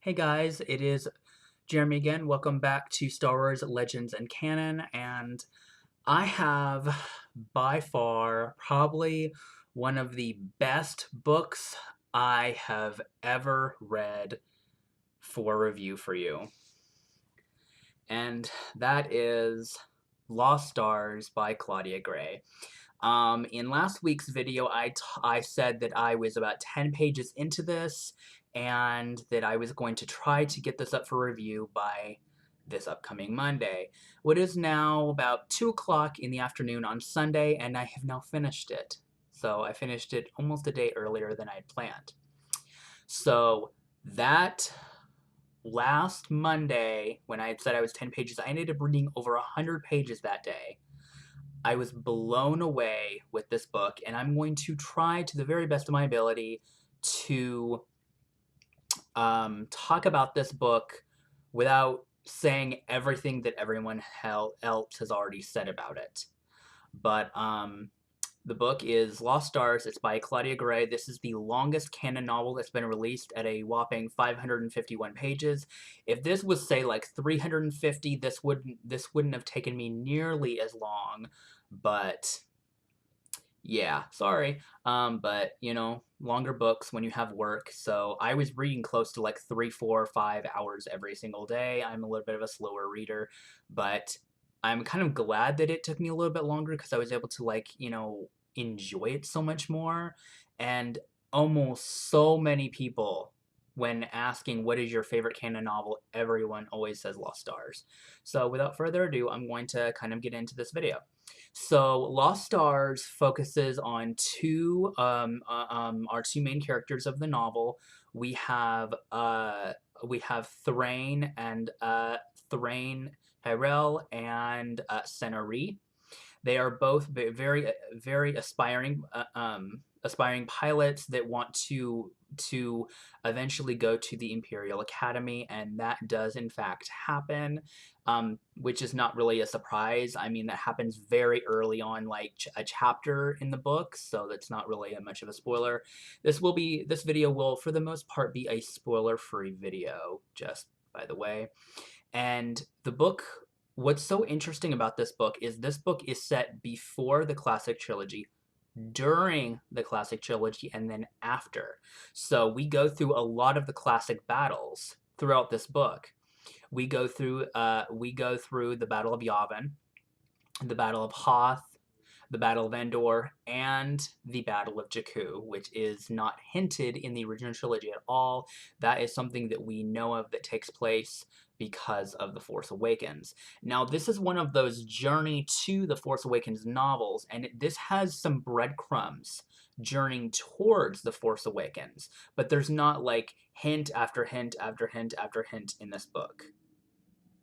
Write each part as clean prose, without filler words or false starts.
Hey guys, it is Jeremy again. Welcome back to Star Wars Legends and Canon, and I have by far probably one of the best books I have ever read for review for you. And that is Lost Stars by Claudia Gray. In last week's video, I said that I was about 10 pages into this and that I was going to try to get this up for review by this upcoming Monday. What is now about 2 o'clock in the afternoon on Sunday, and I have now finished it. So I finished it almost a day earlier than I had planned. So that last Monday, when I had said I was 10 pages, I ended up reading over 100 pages that day. I was blown away with this book, and I'm going to try to the very best of my ability to talk about this book without saying everything that everyone else has already said about it. But the book is Lost Stars. It's by Claudia Gray. This is the longest canon novel that's been released at a whopping 551 pages. If this was, say, like 350, this wouldn't have taken me nearly as long. But yeah, sorry. But you know, longer books when you have work. So I was reading close to like 3, 4, 5 hours every single day. I'm a little bit of a slower reader, but I'm kind of glad that it took me a little bit longer because I was able to, like, you know, enjoy it so much more. And almost so many people, when asking what is your favorite canon novel, everyone always says Lost Stars. So without further ado, I'm going to kind of get into this video. So Lost Stars focuses on our two main characters of the novel. We have Thrain and Thrain Tyrell and Senna. They are both very aspiring pilots that want to eventually go to the Imperial Academy, and that does in fact happen, which is not really a surprise. I mean, that happens very early on, like a chapter in the book, so that's not really much of a spoiler. This video will, for the most part, be a spoiler-free video, just by the way. And the book, what's so interesting about this book is set before the classic trilogy, during the classic trilogy, and then after. So we go through a lot of the classic battles throughout this book. We go through the Battle of Yavin, the Battle of Hoth, the Battle of Endor, and the Battle of Jakku, which is not hinted in the original trilogy at all. That is something that we know of that takes place because of The Force Awakens. Now, this is one of those Journey to The Force Awakens novels, and this has some breadcrumbs journeying towards The Force Awakens, but there's not like hint after hint after hint after hint in this book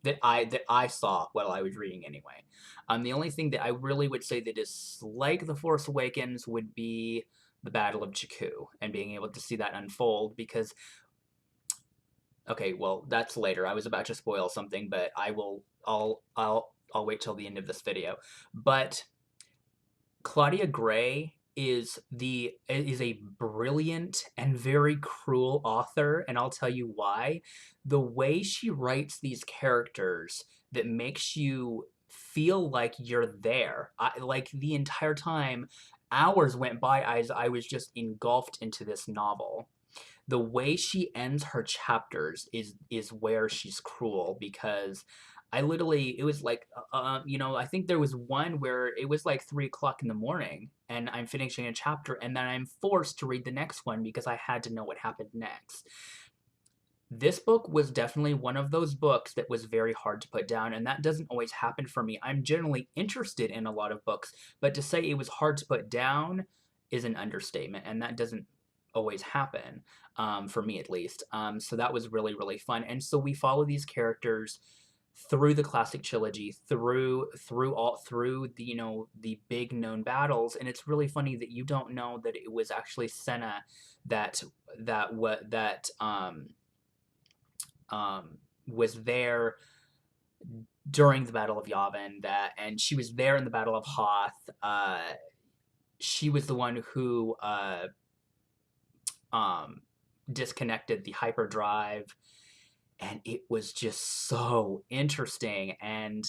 that I saw while I was reading anyway. The only thing that I really would say that is like The Force Awakens would be the Battle of Jakku and being able to see that unfold, because okay, well, that's later. I was about to spoil something, but I'll wait till the end of this video. But Claudia Gray is a brilliant and very cruel author, and I'll tell you why. The way she writes these characters that makes you feel like you're there. Like the entire time, hours went by as I was just engulfed into this novel. The way she ends her chapters is where she's cruel, because it was like, you know, I think there was one where it was like 3 o'clock in the morning, and I'm finishing a chapter, and then I'm forced to read the next one because I had to know what happened next. This book was definitely one of those books that was very hard to put down, and that doesn't always happen for me. I'm generally interested in a lot of books, but to say it was hard to put down is an understatement, and that doesn't always happen, for me at least. So that was really, really fun. And so we follow these characters through the classic trilogy, through the, you know, the big known battles, and it's really funny that you don't know that it was actually Senna that was there during the Battle of Yavin, and she was there in the Battle of Hoth. She was the one who disconnected the hyperdrive, and it was just so interesting. And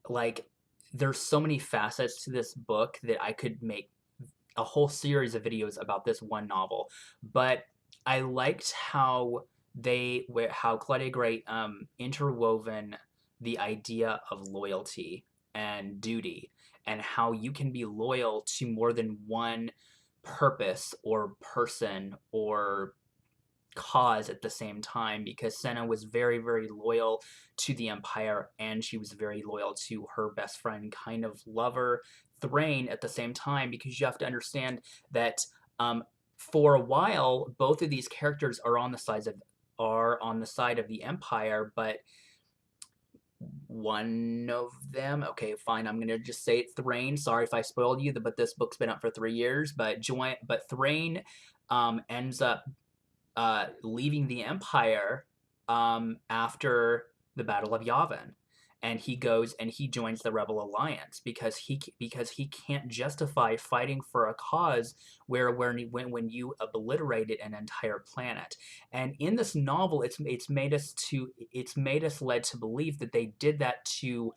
like, there's so many facets to this book that I could make a whole series of videos about this one novel. But I liked how Claudia Gray interwoven the idea of loyalty and duty, and how you can be loyal to more than one purpose or person or cause at the same time, because Senna was very, very loyal to the Empire, and she was very loyal to her best friend, kind of lover, Thrain, at the same time, because you have to understand that for a while, both of these characters are on the side of the Empire, but one of them, okay, fine, I'm gonna just say it, Thrain. Sorry if I spoiled you, but this book's been up for 3 years. But Thrain ends up leaving the Empire after the Battle of Yavin, and he goes and he joins the Rebel Alliance because he can't justify fighting for a cause when you obliterated an entire planet. And in this novel, it's made us led to believe that they did that to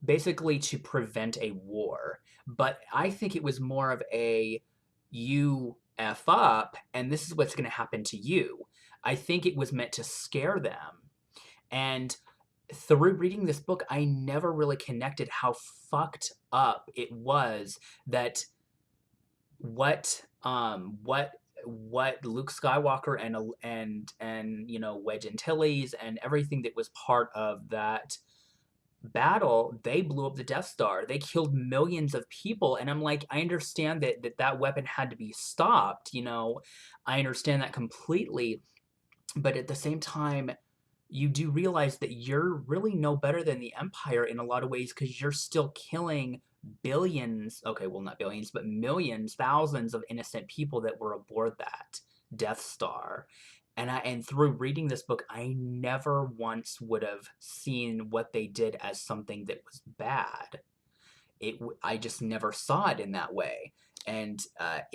basically to prevent a war. But I think it was more of a you F up and this is what's going to happen to you. I think it was meant to scare them. And through reading this book, I never really connected how fucked up it was that what Luke Skywalker and Wedge Antilles and everything that was part of that battle, they blew up the Death Star. They killed millions of people, and I'm like, I understand that weapon had to be stopped. I understand that completely, but at the same time, you do realize that you're really no better than the Empire in a lot of ways because you're still killing billions. Okay, well, not billions, but millions, thousands of innocent people that were aboard that Death Star. And through reading this book, I never once would have seen what they did as something that was bad. I just never saw it in that way, and that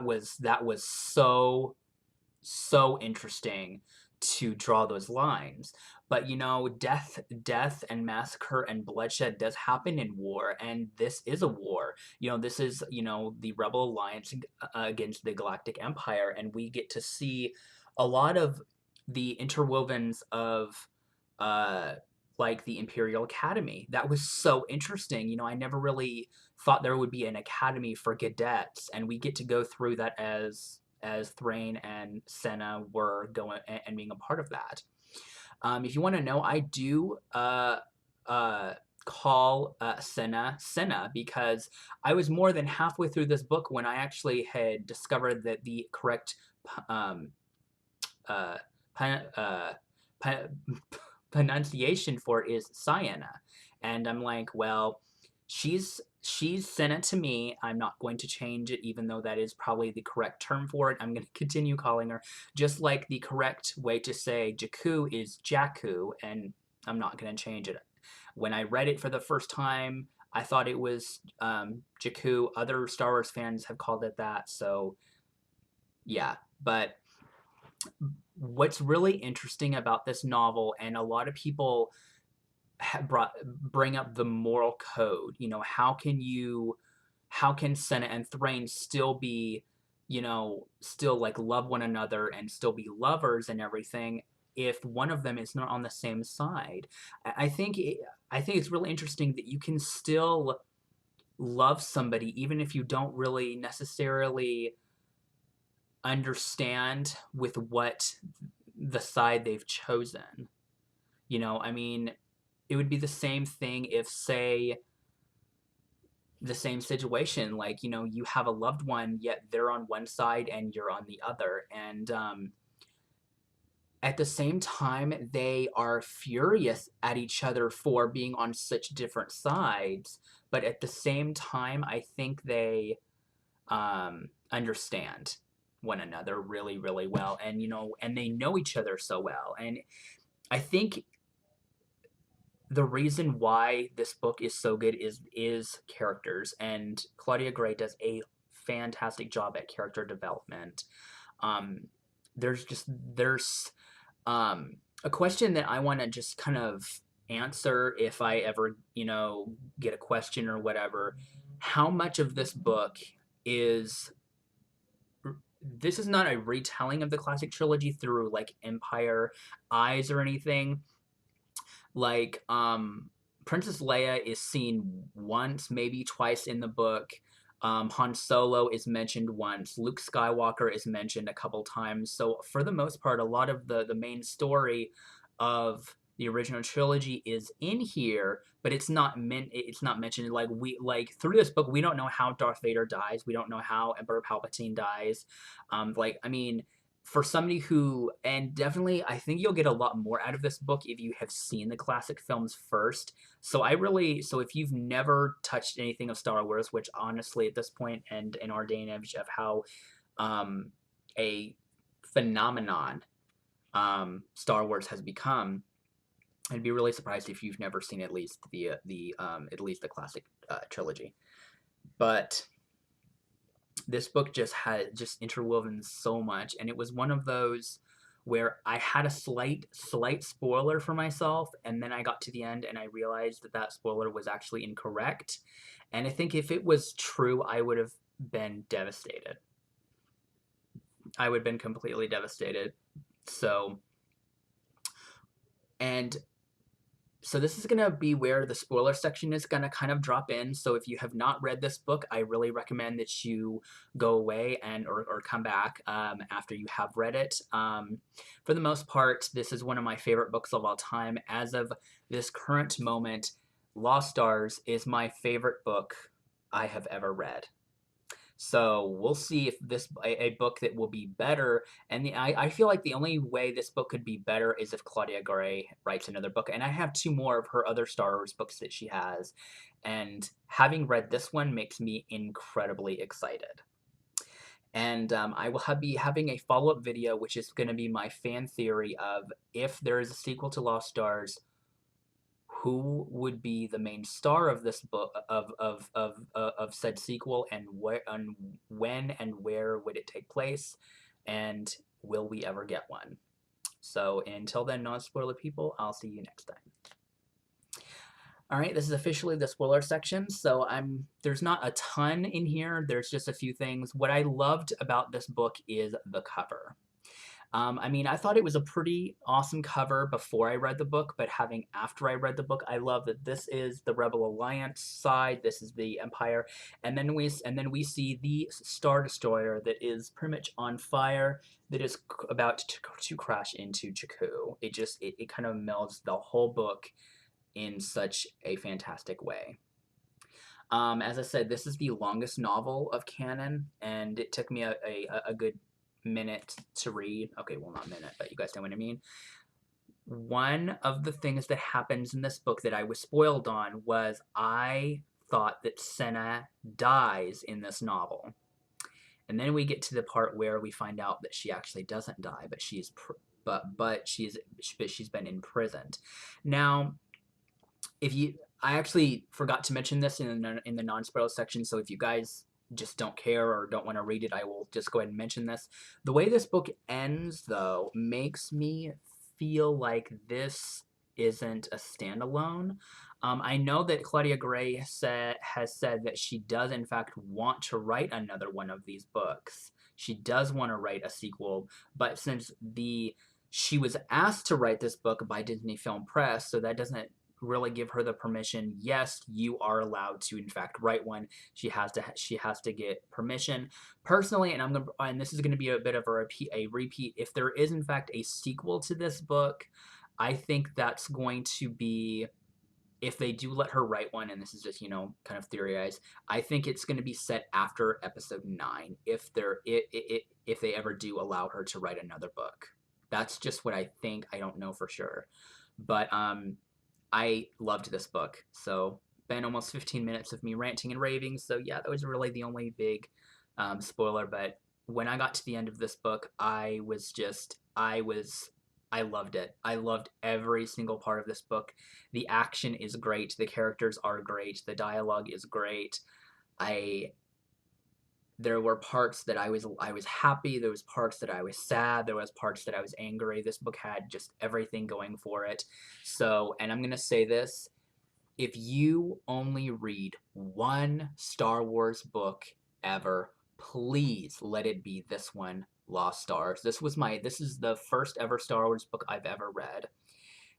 was so interesting to draw those lines. But death and massacre and bloodshed does happen in war, and this is a war. This is the Rebel Alliance against the Galactic Empire, and we get to see a lot of the interwovens of like the Imperial Academy. That was so interesting. I never really thought there would be an academy for cadets, and we get to go through that as Thrain and Senna were going and being a part of that. If you want to know, I do call Senna because I was more than halfway through this book when I actually had discovered that the correct um, uh, pronunciation for it is Sienna, and I'm like, well, she's sent it to me. I'm not going to change it, even though that is probably the correct term for it. I'm going to continue calling her, just like the correct way to say Jakku is Jakku, and I'm not going to change it. When I read it for the first time, I thought it was Jakku. Other Star Wars fans have called it that, so yeah. But what's really interesting about this novel, and a lot of people bring up the moral code. How can Senna and Thrain still be, still like love one another and still be lovers and everything if one of them is not on the same side? I think it's really interesting that you can still love somebody even if you don't really necessarily understand with what the side they've chosen. I mean, it would be the same thing if, say, the same situation, like, you have a loved one, yet they're on one side and you're on the other. And at the same time, they are furious at each other for being on such different sides. But at the same time, I think they understand one another really, really well. And, and they know each other so well. And I think the reason why this book is so good is characters, and Claudia Gray does a fantastic job at character development. Um, there's a question that I want to just kind of answer if I ever, get a question or whatever. How much of this book is this is not a retelling of the classic trilogy through like Empire eyes or anything. Like Princess Leia is seen once, maybe twice in the book. Han Solo is mentioned once. Luke Skywalker is mentioned a couple times. So for the most part, a lot of the main story of the original trilogy is in here, but it's not mentioned. Like through this book, we don't know how Darth Vader dies. We don't know how Emperor Palpatine dies. I mean, for somebody who, and definitely I think you'll get a lot more out of this book if you have seen the classic films first. So if you've never touched anything of Star Wars, which honestly at this point and in our day and age of how a phenomenon Star Wars has become, I'd be really surprised if you've never seen at least the classic trilogy. But this book just had just interwoven so much, and it was one of those where I had a slight spoiler for myself, and then I got to the end and I realized that spoiler was actually incorrect. And I think if it was true, I would have been devastated. I would have been completely devastated. So, and so this is going to be where the spoiler section is going to kind of drop in. So if you have not read this book, I really recommend that you go away or come back after you have read it. For the most part, this is one of my favorite books of all time. As of this current moment, Lost Stars is my favorite book I have ever read. So we'll see if this a book that will be better. And I feel like the only way this book could be better is if Claudia Gray writes another book. And I have 2 more of her other Star Wars books that she has. And having read this one makes me incredibly excited. And I will be having a follow-up video, which is going to be my fan theory of if there is a sequel to Lost Stars, who would be the main star of this book of said sequel, and when and where would it take place, and will we ever get one? So until then, non-spoiler people, I'll see you next time. Alright, this is officially the spoiler section, so there's not a ton in here, there's just a few things. What I loved about this book is the cover. I mean, I thought it was a pretty awesome cover before I read the book, but after I read the book, I love that this is the Rebel Alliance side, this is the Empire, and then we see the Star Destroyer that is pretty much on fire, that is about to crash into Jakku. It kind of melds the whole book in such a fantastic way. As I said, this is the longest novel of canon, and it took me a good minute to read. Okay, well, not minute, but you guys know what I mean. One of the things that happens in this book that I was spoiled on was I thought that Senna dies in this novel. And then we get to the part where we find out that she actually doesn't die, but she's been imprisoned. Now, I actually forgot to mention this in the non-spoiler section, so if you guys just don't care or don't want to read it, I will just go ahead and mention this. The way this book ends, though, makes me feel like this isn't a standalone. I know that Claudia Gray has said that she does, in fact, want to write another one of these books. She does want to write a sequel, but since she was asked to write this book by Disney Film Press, so that doesn't really give her the permission. Yes, you are allowed to in fact write one. She has to get permission. Personally, and this is going to be a bit of a repeat, if there is in fact a sequel to this book, I think that's going to be, if they do let her write one, and this is just, kind of theorized, I think it's going to be set after episode 9, if they ever do allow her to write another book. That's just what I think. I don't know for sure. But I loved this book. So, been almost 15 minutes of me ranting and raving. So, yeah, that was really the only big spoiler. But when I got to the end of this book, I loved it. I loved every single part of this book. The action is great. The characters are great. The dialogue is great. There were parts that I was happy, there was parts that I was sad, there was parts that I was angry. This book had just everything going for it. So, and I'm going to say this, if you only read one Star Wars book ever, please let it be this one, Lost Stars. This is the first ever Star Wars book I've ever read.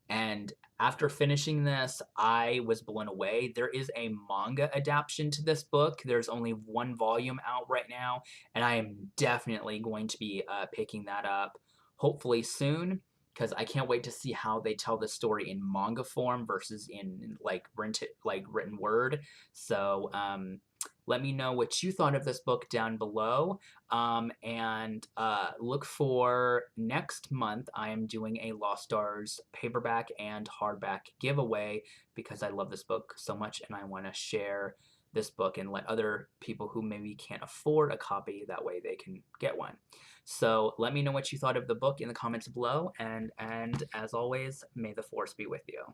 And after finishing this, I was blown away. There is a manga adaptation to this book. There's only one volume out right now, and I am definitely going to be picking that up hopefully soon because I can't wait to see how they tell the story in manga form versus in written word. So let me know what you thought of this book down below. And look for next month. I am doing a Lost Stars paperback and hardback giveaway because I love this book so much and I want to share this book and let other people who maybe can't afford a copy, that way they can get one. So let me know what you thought of the book in the comments below, and as always, may the force be with you.